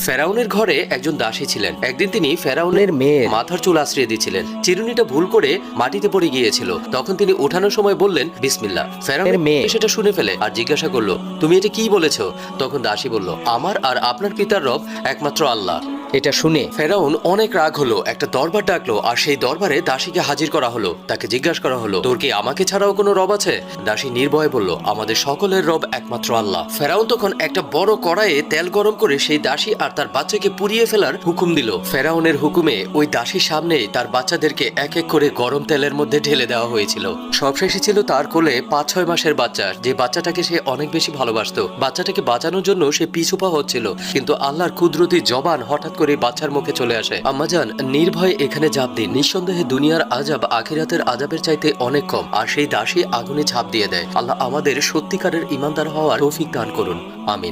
ফেরাউনের ঘরে একজন দাসী ছিলেন। একদিন তিনি ফেরাউনের মেয়ের মাথার চুল আশ্রিয়ে দিয়েছিলেন। চিরুনিটা ভুল করে মাটিতে পড়ে গিয়েছিল। তখন তিনি ওঠানোর সময় বললেন বিসমিল্লাহ। ফেরাউনের মেয়ে সেটা শুনে ফেলে আর জিজ্ঞাসা করলো, তুমি এটা কি বলেছো? তখন দাসী বলল, আমার আর আপনার পিতার রব একমাত্র আল্লাহ। এটা শুনে ফেরাউন অনেক রাগ হলো, একটা দরবার ডাকলো আর সেই দরবারে দাসীকে হাজির করা হলো। তাকে জিজ্ঞাসা করা হলো, তোর কি আমাকে ছাড়াও কোনো রব আছে? দাসী নির্ভয়ে বলল, আমাদের সকলের রব একমাত্র আল্লাহ। ফেরাউন তখন একটা বড় কড়াইয়ে তেল গরম করে সেই দাসী আর তার বাচ্চাকে পুড়িয়ে ফেলার হুকুম দিল। ফেরাউনের হুকুমে ওই দাসীর সামনেই তার বাচ্চাদেরকে এক এক করে গরম তেলের মধ্যে ঢেলে দেওয়া হয়েছিল। সবশেষে ছিল তার কোলে ৫-৬ মাসের বাচ্চা, যে বাচ্চাটাকে সে অনেক বেশি ভালোবাসতো। বাচ্চাটাকে বাঁচানোর জন্য সে পিছুপা হচ্ছিল, কিন্তু আল্লাহর কুদরতি জবান হঠাৎ করে বাচ্চার মুখে চলে আসে। আম্মাজান, নির্ভয়ে এখানে ঝাঁপ দিন। নিঃসন্দেহে দুনিয়ার আযাব আখিরাতের আযাবের চাইতে অনেক কম। আর সেই দাসী আগুনে ঝাঁপ দিয়ে দেয়। আল্লাহ আমাদের সত্যিকারের ঈমানদার হওয়ার তৌফিক দান করুন। আমিন।